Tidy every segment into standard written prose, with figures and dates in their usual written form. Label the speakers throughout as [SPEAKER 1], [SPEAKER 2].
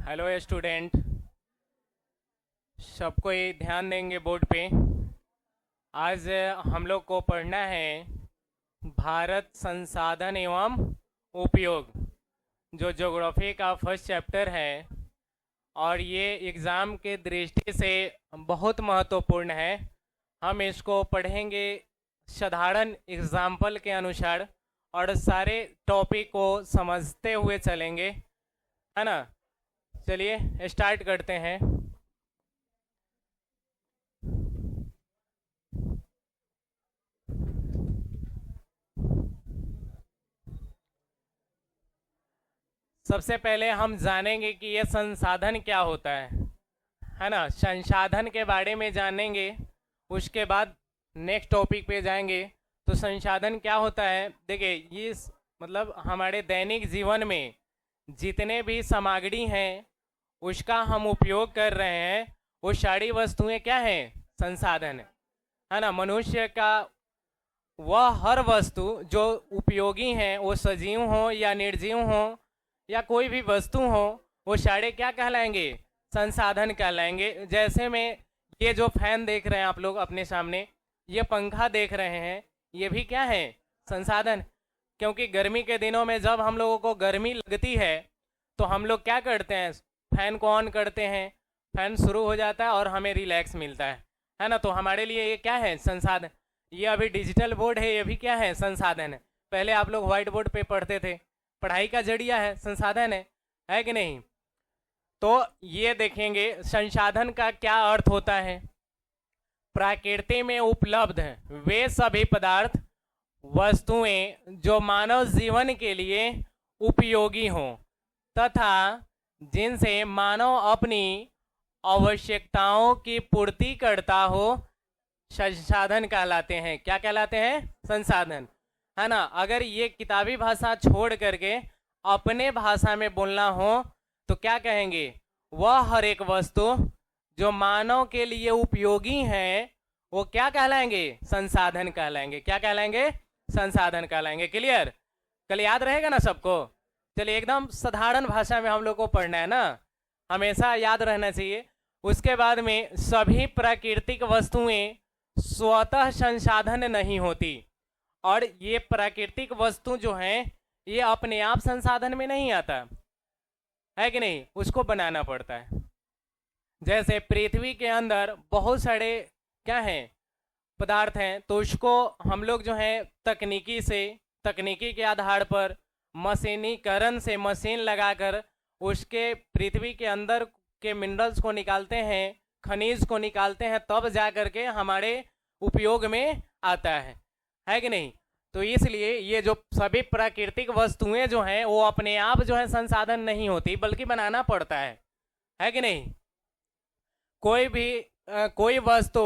[SPEAKER 1] Hello student, सबको ये ध्यान देंगे बोर्ड पे। आज हम लोग को पढ़ना है भारत संसाधन एवं उपयोग, जो ज्योग्राफी का फर्स्ट चैप्टर है। और ये एग्ज़ाम के दृष्टि से बहुत महत्वपूर्ण है। हम इसको पढ़ेंगे साधारण एग्जाम्पल के अनुसार और सारे टॉपिक को समझते हुए चलेंगे, है ना। चलिए स्टार्ट करते हैं। सबसे पहले हम जानेंगे कि ये संसाधन क्या होता है ना। संसाधन के बारे में जानेंगे, उसके बाद नेक्स्ट टॉपिक पे जाएंगे। तो संसाधन क्या होता है, देखिए ये मतलब हमारे दैनिक जीवन में जितने भी सामग्री हैं उसका हम उपयोग कर रहे हैं, वो सारी वस्तुएं क्या हैं, संसाधन है ना। मनुष्य का वह हर वस्तु जो उपयोगी हैं, वो सजीव हो या निर्जीव हो या कोई भी वस्तु हो, वो सारे क्या कहलाएंगे, संसाधन कहलाएंगे। जैसे में ये जो फैन देख रहे हैं आप लोग अपने सामने, ये पंखा देख रहे हैं, ये भी क्या है, संसाधन। क्योंकि गर्मी के दिनों में जब हम लोगों को गर्मी लगती है तो हम लोग क्या करते हैं, फैन को ऑन करते हैं, फैन शुरू हो जाता है और हमें रिलैक्स मिलता है ना। तो हमारे लिए ये क्या है, संसाधन। ये अभी डिजिटल बोर्ड है, ये भी क्या है, संसाधन है। पहले आप लोग व्हाइट बोर्ड पे पढ़ते थे, पढ़ाई का जरिया है, संसाधन है कि नहीं। तो ये देखेंगे संसाधन का क्या अर्थ होता है। प्रकृति में उपलब्ध वे सभी पदार्थ वस्तुएं जो मानव जीवन के लिए उपयोगी हों तथा जिनसे मानव अपनी आवश्यकताओं की पूर्ति करता हो, संसाधन कहलाते हैं। क्या कहलाते हैं, संसाधन, है ना। अगर ये किताबी भाषा छोड़ करके अपने भाषा में बोलना हो तो क्या कहेंगे, वह हर एक वस्तु जो मानव के लिए उपयोगी है वो क्या कहलाएंगे, संसाधन कहलाएंगे। क्या कहलाएंगे, संसाधन कहलाएंगे। क्लियर, कल याद रहेगा ना सबको। चलिए एकदम साधारण भाषा में हम लोग को पढ़ना है ना, हमेशा याद रहना चाहिए। उसके बाद में सभी प्राकृतिक वस्तुएं स्वतः संसाधन नहीं होती, और ये प्राकृतिक वस्तु जो है ये अपने आप संसाधन में नहीं आता है कि नहीं, उसको बनाना पड़ता है। जैसे पृथ्वी के अंदर बहुत सारे क्या हैं, पदार्थ हैं, तो उसको हम लोग जो है तकनीकी के आधार पर मशीनीकरण से मशीन लगाकर उसके पृथ्वी के अंदर के मिनरल्स को निकालते हैं, खनिज को निकालते हैं, तब जा करके हमारे उपयोग में आता है कि नहीं। तो इसलिए ये जो सभी प्राकृतिक वस्तुएं जो हैं वो अपने आप जो है संसाधन नहीं होती, बल्कि बनाना पड़ता है कि नहीं। कोई वस्तु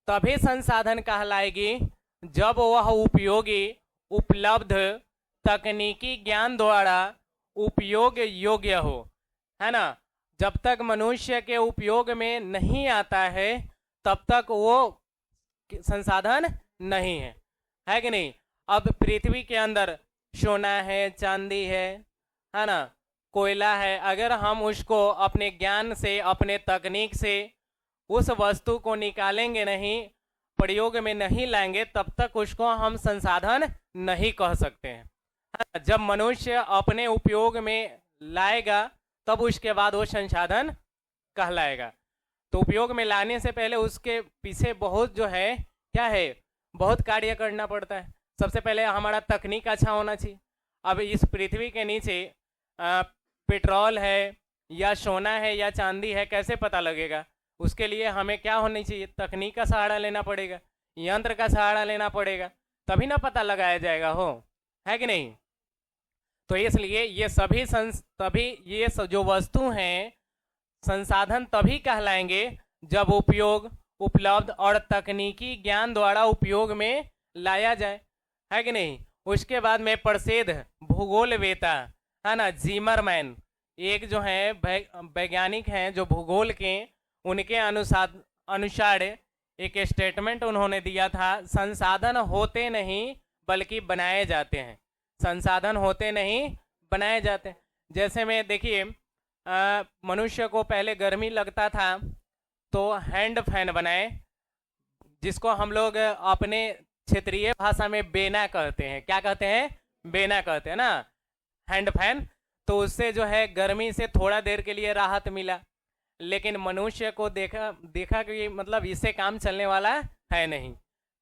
[SPEAKER 1] तभी संसाधन कहलाएगी जब वह उपयोगी, उपलब्ध, तकनीकी ज्ञान द्वारा उपयोग योग्य हो, है ना। जब तक मनुष्य के उपयोग में नहीं आता है तब तक वो संसाधन नहीं है कि नहीं। अब पृथ्वी के अंदर सोना है, चांदी है ना, कोयला है। अगर हम उसको अपने ज्ञान से, अपने तकनीक से उस वस्तु को निकालेंगे नहीं, प्रयोग में नहीं लाएंगे, तब तक उसको हम संसाधन नहीं कह सकते हैं। जब मनुष्य अपने उपयोग में लाएगा तब उसके बाद वो संसाधन कहलाएगा। तो उपयोग में लाने से पहले उसके पीछे बहुत जो है क्या है, बहुत कार्य करना पड़ता है। सबसे पहले हमारा तकनीक अच्छा होना चाहिए। अब इस पृथ्वी के नीचे पेट्रोल है या सोना है या चांदी है, कैसे पता लगेगा। उसके लिए हमें क्या होनी चाहिए, तकनीक का सहारा लेना पड़ेगा, यंत्र का सहारा लेना पड़ेगा, तभी ना पता लगाया जाएगा, है कि नहीं। तो इसलिए ये तभी ये जो वस्तु हैं संसाधन तभी कहलाएंगे जब उपयोग, उपलब्ध और तकनीकी ज्ञान द्वारा उपयोग में लाया जाए, है कि नहीं। उसके बाद में प्रसिद्ध भूगोलवेता है ना, जिमरमैन, एक जो है वैज्ञानिक हैं जो भूगोल के, उनके अनुसार एक स्टेटमेंट उन्होंने दिया था, संसाधन होते नहीं बल्कि बनाए जाते हैं। संसाधन होते नहीं, बनाए जाते हैं। जैसे में देखिए मनुष्य को पहले गर्मी लगता था तो हैंड फैन बनाए, जिसको हम लोग अपने क्षेत्रीय भाषा में बेना कहते हैं। क्या कहते हैं? बेना कहते हैं ना, हैंड फैन। तो उससे जो है गर्मी से थोड़ा देर के लिए राहत मिला, लेकिन मनुष्य को देखा देखा कि मतलब इससे काम चलने वाला है नहीं,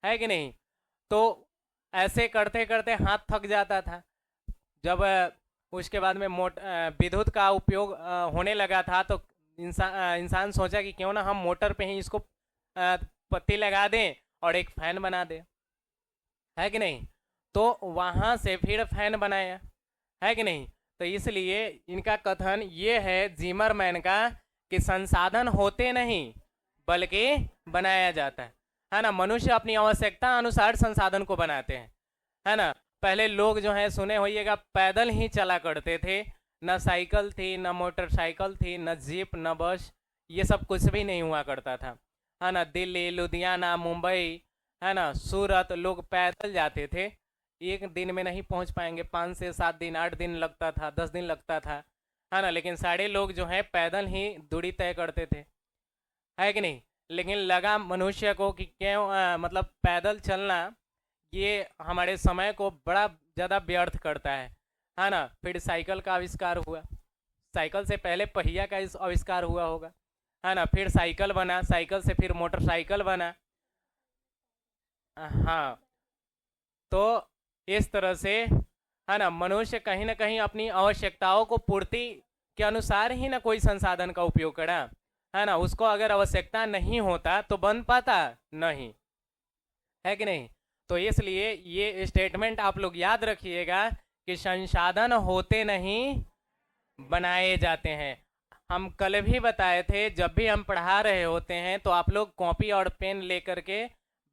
[SPEAKER 1] है कि नहीं। तो ऐसे करते करते हाथ थक जाता था। जब उसके बाद में विद्युत का उपयोग होने लगा था, तो इंसान सोचा कि क्यों ना हम मोटर पे ही इसको पत्ती लगा दें और एक फैन बना दें, है कि नहीं। तो वहाँ से फिर फैन बनाया, है कि नहीं। तो इसलिए इनका कथन ये है जिमरमैन का कि संसाधन होते नहीं बल्कि बनाया जाता है ना। मनुष्य अपनी आवश्यकता अनुसार संसाधन को बनाते हैं, है ना। पहले लोग जो है सुने होइएगा पैदल ही चला करते थे, न साइकिल थी, न मोटरसाइकिल थी, न जीप, न बस, ये सब कुछ भी नहीं हुआ करता था, है ना। दिल्ली, लुधियाना, मुंबई, है ना, सूरत लोग पैदल जाते थे। एक दिन में नहीं पहुंच पाएंगे, 5 से 7 दिन, 8 दिन लगता था, 10 दिन लगता था, है ना। लेकिन सारे लोग जो है पैदल ही दूरी तय करते थे, है कि नहीं। लेकिन लगा मनुष्य को कि क्यों मतलब पैदल चलना ये हमारे समय को बड़ा ज़्यादा व्यर्थ करता है ना। फिर साइकिल का आविष्कार हुआ, साइकिल से पहले पहिया का आविष्कार हुआ होगा, है ना। फिर साइकिल बना, साइकिल से फिर मोटरसाइकिल बना। हाँ, तो इस तरह से, है ना, मनुष्य कहीं ना कहीं अपनी आवश्यकताओं को पूर्ति के अनुसार ही ना कोई संसाधन का उपयोग करा, है ना। उसको अगर आवश्यकता नहीं होता तो बन पाता नहीं, है कि नहीं। तो इसलिए ये स्टेटमेंट आप लोग याद रखिएगा कि संसाधन होते नहीं बनाए जाते हैं। हम कल भी बताए थे, जब भी हम पढ़ा रहे होते हैं तो आप लोग कॉपी और पेन लेकर के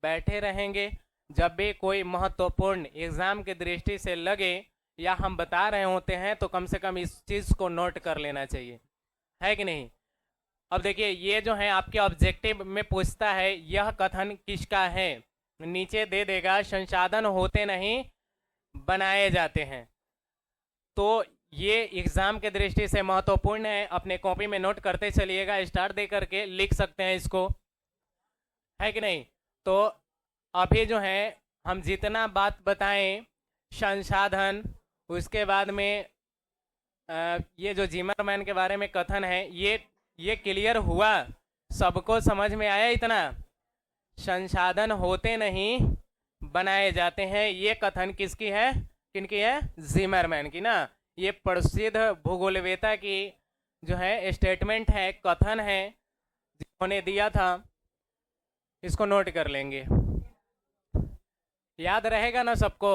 [SPEAKER 1] बैठे रहेंगे। जब भी कोई महत्वपूर्ण एग्ज़ाम की दृष्टि से लगे या हम बता रहे होते हैं तो कम से कम इस चीज़ को नोट कर लेना चाहिए, है कि नहीं। अब देखिए, ये जो है आपके ऑब्जेक्टिव में पूछता है यह कथन किसका है, नीचे दे देगा संसाधन होते नहीं बनाए जाते हैं। तो ये एग्ज़ाम के दृष्टि से महत्वपूर्ण है, अपने कॉपी में नोट करते चलिएगा, स्टार दे करके लिख सकते हैं इसको, है कि नहीं। तो अभी जो है हम जितना बात बताएं संसाधन, उसके बाद में ये जो जिमरमैन के बारे में कथन है ये क्लियर हुआ, सबको समझ में आया इतना। संसाधन होते नहीं बनाए जाते हैं, ये कथन किसकी है, किनकी है? जिमरमैन की ना। ये प्रसिद्ध भूगोलवेता की जो है स्टेटमेंट है, कथन है, जिन्होंने दिया था। इसको नोट कर लेंगे, याद रहेगा ना सबको।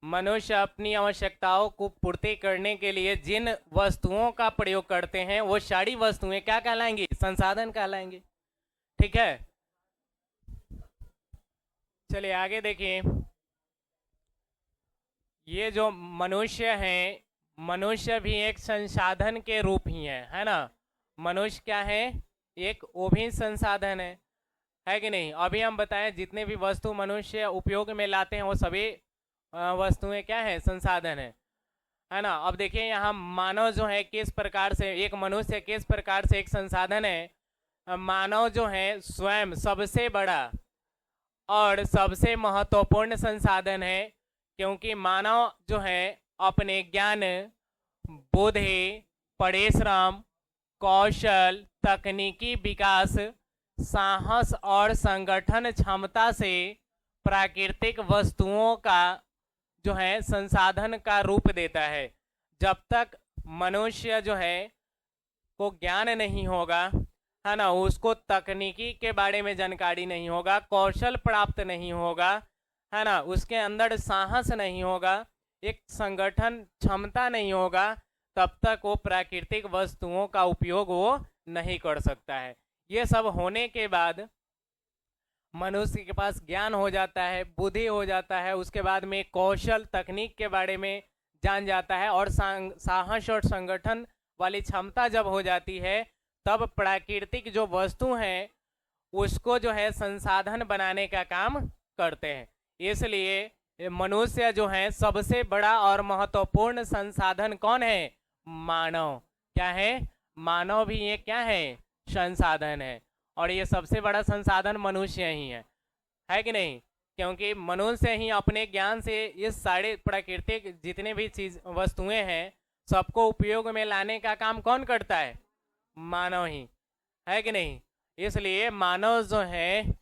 [SPEAKER 1] मनुष्य अपनी आवश्यकताओं को पूर्ति करने के लिए जिन वस्तुओं का प्रयोग करते हैं वो सारी वस्तुएं क्या कहलाएंगी? संसाधन कहलाएंगी, ठीक है। चलिए आगे देखिए, ये जो मनुष्य हैं, मनुष्य भी एक संसाधन के रूप ही है ना। मनुष्य क्या है? एक वो भी संसाधन है कि नहीं। अभी हम बताएं जितने भी वस्तु मनुष्य उपयोग में लाते हैं वो सभी वस्तुएं क्या है? संसाधन है ना। अब देखिए यहाँ मानव जो है किस प्रकार से, एक मनुष्य किस प्रकार से एक संसाधन है। मानव जो है स्वयं सबसे बड़ा और सबसे महत्वपूर्ण संसाधन है, क्योंकि मानव जो है अपने ज्ञान, बुद्धि, परिश्रम, कौशल, तकनीकी विकास, साहस और संगठन क्षमता से प्राकृतिक वस्तुओं का जो है संसाधन का रूप देता है। जब तक मनुष्य जो है को ज्ञान नहीं होगा, है ना, उसको तकनीकी के बारे में जानकारी नहीं होगा, कौशल प्राप्त नहीं होगा, है ना, उसके अंदर साहस नहीं होगा, एक संगठन क्षमता नहीं होगा, तब तक वो प्राकृतिक वस्तुओं का उपयोग वो नहीं कर सकता है। ये सब होने के बाद मनुष्य के पास ज्ञान हो जाता है, बुद्धि हो जाता है, उसके बाद में कौशल तकनीक के बारे में जान जाता है, और साहस और संगठन वाली क्षमता जब हो जाती है तब प्राकृतिक जो वस्तु हैं उसको जो है संसाधन बनाने का काम करते हैं। इसलिए मनुष्य जो है सबसे बड़ा और महत्वपूर्ण संसाधन कौन है? मानव। क्या है, मानव भी ये क्या है, संसाधन है। और ये सबसे बड़ा संसाधन मनुष्य ही है कि नहीं? क्योंकि मनुष्य ही अपने ज्ञान से ये सारे प्राकृतिक जितने भी चीज वस्तुएं हैं सबको उपयोग में लाने का काम कौन करता है, मानव ही, है कि नहीं? इसलिए मानव जो है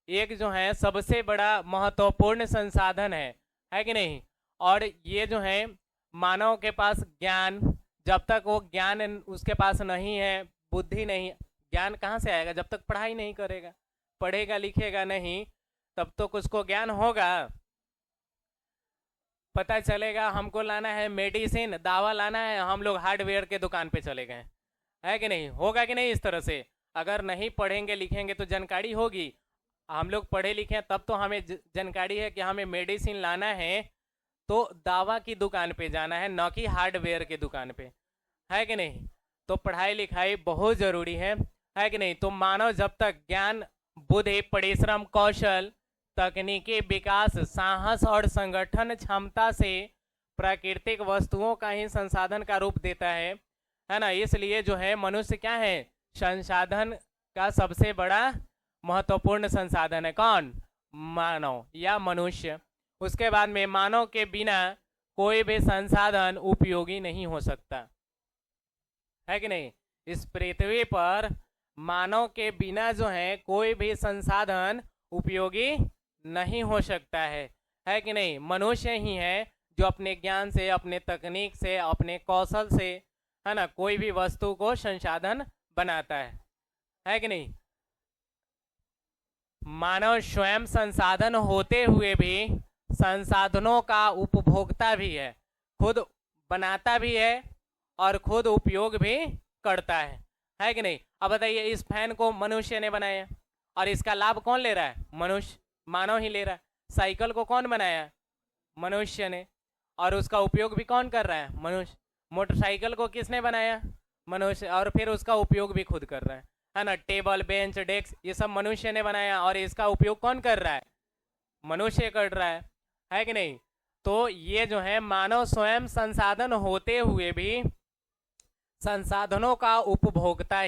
[SPEAKER 1] एक जो है सबसे बड़ा महत्वपूर्ण संसाधन है कि नहीं? और ये जो है मानव के पास ज्ञान, जब तक वो ज्ञान उसके पास नहीं है, बुद्धि नहीं, ज्ञान कहाँ से आएगा जब तक पढ़ाई नहीं करेगा, पढ़ेगा लिखेगा नहीं, तब तो उसको ज्ञान होगा। पता चलेगा हमको लाना है मेडिसिन, दावा लाना है, हम लोग हार्डवेयर के दुकान पे चले गए, है कि नहीं? होगा कि नहीं? इस तरह से अगर नहीं पढ़ेंगे लिखेंगे तो जानकारी होगी। हम लोग पढ़े लिखे हैं तब तो हमें जानकारी है कि हमें मेडिसिन लाना है तो दावा की दुकान पे जाना है, न कि हार्डवेयर की दुकान पे, है कि नहीं? तो पढ़ाई लिखाई बहुत ज़रूरी है कि नहीं? तो मानव जब तक ज्ञान, बुद्धि, परिश्रम, कौशल, तकनीकी विकास, साहस और संगठन क्षमता से प्राकृतिक वस्तुओं का ही संसाधन का रूप देता है ना? इसलिए जो है मनुष्य क्या है, संसाधन का सबसे बड़ा महत्वपूर्ण संसाधन है। कौन? मानव या मनुष्य। उसके बाद में मानव के बिना कोई भी संसाधन उपयोगी नहीं हो सकता, है कि नहीं? इस पृथ्वी पर मानव के बिना जो है कोई भी संसाधन उपयोगी नहीं हो सकता है कि नहीं? मनुष्य ही है जो अपने ज्ञान से, अपने तकनीक से, अपने कौशल से, है ना, कोई भी वस्तु को संसाधन बनाता है कि नहीं? मानव स्वयं संसाधन होते हुए भी संसाधनों का उपभोक्ता भी है, खुद बनाता भी है और खुद उपयोग भी करता है कि नहीं? अब बताइए, इस फैन को मनुष्य ने बनाया और इसका लाभ कौन ले रहा है? मनुष्य, मानव ही ले रहा है। साइकिल को कौन बनाया? मनुष्य ने, और उसका उपयोग भी कौन कर रहा है? मनुष्य। मोटरसाइकिल को किसने बनाया? मनुष्य, और फिर उसका उपयोग भी खुद कर रहा है ना? टेबल, बेंच, डेस्क, ये सब मनुष्य ने बनाया और इसका उपयोग कौन कर रहा है? मनुष्य कर रहा है कि नहीं? तो ये जो है मानव स्वयं संसाधन होते हुए भी संसाधनों का उपभोक्ता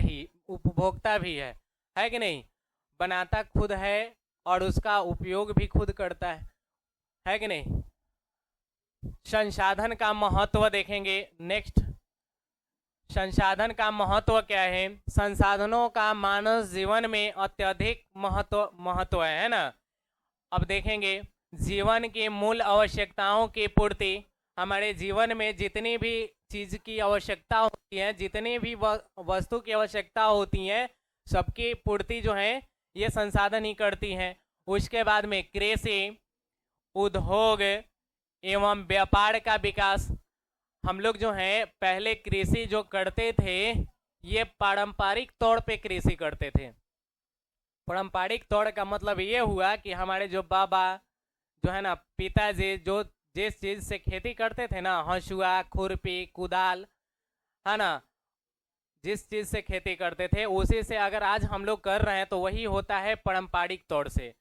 [SPEAKER 1] भी है कि नहीं? बनाता खुद है और उसका उपयोग भी खुद करता है कि नहीं? संसाधन का महत्व देखेंगे नेक्स्ट। संसाधन का महत्व क्या है? संसाधनों का मानव जीवन में अत्यधिक महत्व है ना? अब देखेंगे, जीवन की मूल आवश्यकताओं की पूर्ति, हमारे जीवन में जितनी भी चीज की आवश्यकता होती है, जितनी भी वस्तु की आवश्यकता होती है, सबकी पूर्ति जो है ये संसाधन ही करती हैं। उसके बाद में कृषि, उद्योग एवं व्यापार का विकास। हम लोग जो है पहले कृषि जो करते थे, ये पारंपरिक तौर पे कृषि करते थे। पारंपरिक तौर का मतलब ये हुआ कि हमारे जो बाबा जो है ना, पिताजी जो जिस चीज से खेती करते थे ना, हंसुआ, खुरपी, कुदाल, है ना, जिस चीज से खेती करते थे उसी से अगर आज हम लोग कर रहे हैं तो वही होता है पारंपरिक तौर से,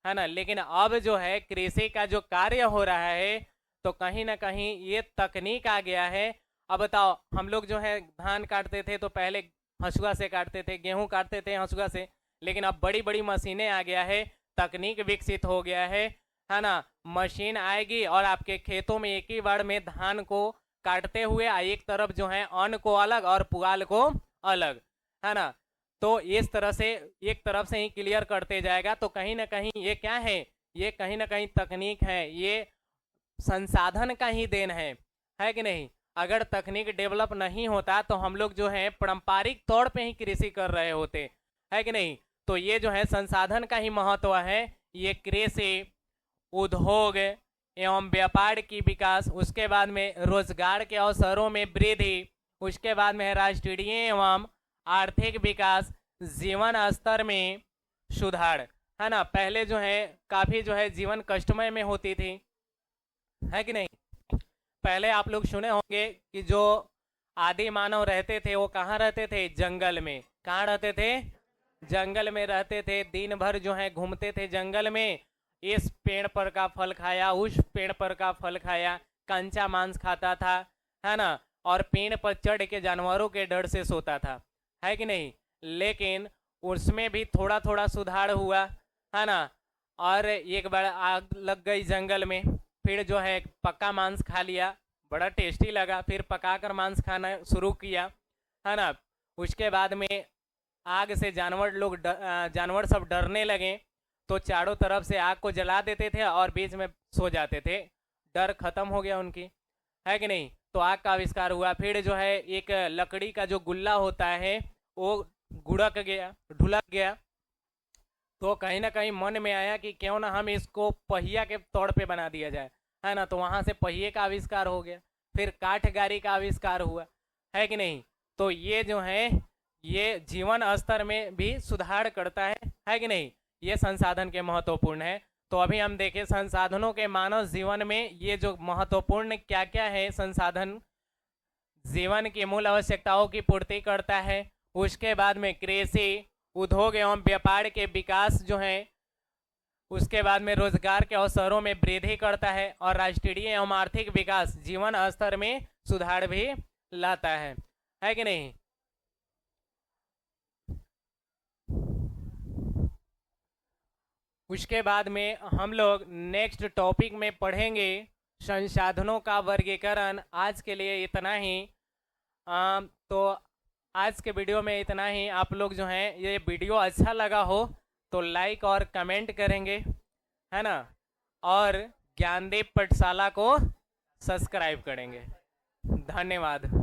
[SPEAKER 1] है ना? लेकिन अब जो है कृषि का जो कार्य हो रहा है तो कहीं ना कहीं ये तकनीक आ गया है। अब बताओ, हम लोग जो है धान काटते थे तो पहले हंसुआ से काटते थे, गेहूं काटते थे हंसुआ से, लेकिन अब बड़ी बड़ी मशीनें आ गया है, तकनीक विकसित हो गया है ना? मशीन आएगी और आपके खेतों में एक ही बार में धान को काटते हुए एक तरफ जो है अन्न को अलग और पुआल को अलग, है ना? तो इस तरह से एक तरफ से ही क्लियर करते जाएगा। तो कहीं ना कहीं ये क्या है, ये कहीं ना कहीं तकनीक है, ये संसाधन का ही देन है कि नहीं? अगर तकनीक डेवलप नहीं होता तो हम लोग जो है पारंपरिक तौर पे ही कृषि कर रहे होते, है कि नहीं? तो ये जो है संसाधन का ही महत्व है। ये कृषि, उद्योग एवं व्यापार की विकास, उसके बाद में रोजगार के अवसरों में वृद्धि, उसके बाद में राष्ट्रीय एवं आर्थिक विकास, जीवन स्तर में सुधार, है ना? पहले जो है काफी जो है जीवन कष्टमय में होती थी, है कि नहीं? पहले आप लोग सुने होंगे कि जो आदि मानव रहते थे वो कहाँ रहते थे? जंगल में। कहाँ रहते थे? जंगल में रहते थे। दिन भर जो है घूमते थे जंगल में, इस पेड़ पर का फल खाया, उस पेड़ पर का फल खाया, कंचा मांस खाता था, है ना? और पेड़ पर चढ़ के जानवरों के डर से सोता था, है कि नहीं। लेकिन उसमें भी थोड़ा थोड़ा सुधार हुआ, है ना। और एक बार आग लग गई जंगल में, फिर जो है पक्का मांस खा लिया, बड़ा टेस्टी लगा, फिर पकाकर मांस खाना शुरू किया, है ना। उसके बाद में आग से जानवर सब डरने लगे, तो चारों तरफ से आग को जला देते थे और बीच में सो जाते थे, डर खत्म हो गया उनकी, है कि नहीं। तो आग का आविष्कार हुआ। फिर जो है एक लकड़ी का जो गुल्ला होता है वो गुड़क गया, ढुलक गया, तो कहीं ना कहीं मन में आया कि क्यों ना हम इसको पहिया के तौर पे बना दिया जाए, है ना। तो वहाँ से पहिए का आविष्कार हो गया। फिर काठ गाड़ी का आविष्कार हुआ, है कि नहीं। तो ये जो है ये जीवन स्तर में भी सुधार करता है कि नहीं। ये संसाधन के महत्वपूर्ण है। तो अभी हम देखें संसाधनों के मानव जीवन में ये जो महत्वपूर्ण क्या क्या है संसाधन, जीवन की मूल आवश्यकताओं की पूर्ति करता है। उसके बाद में कृषि, उद्योग एवं व्यापार के विकास जो है, उसके बाद में रोजगार के अवसरों में वृद्धि करता है, और राष्ट्रीय एवं आर्थिक विकास, जीवन स्तर में सुधार भी लाता है कि नहीं। उसके बाद में हम लोग नेक्स्ट टॉपिक में पढ़ेंगे संसाधनों का वर्गीकरण। आज के लिए इतना ही। तो आज के वीडियो में इतना ही। आप लोग जो हैं ये वीडियो अच्छा लगा हो तो लाइक और कमेंट करेंगे, है ना, और ज्ञानदीप पाठशाला को सब्सक्राइब करेंगे। धन्यवाद।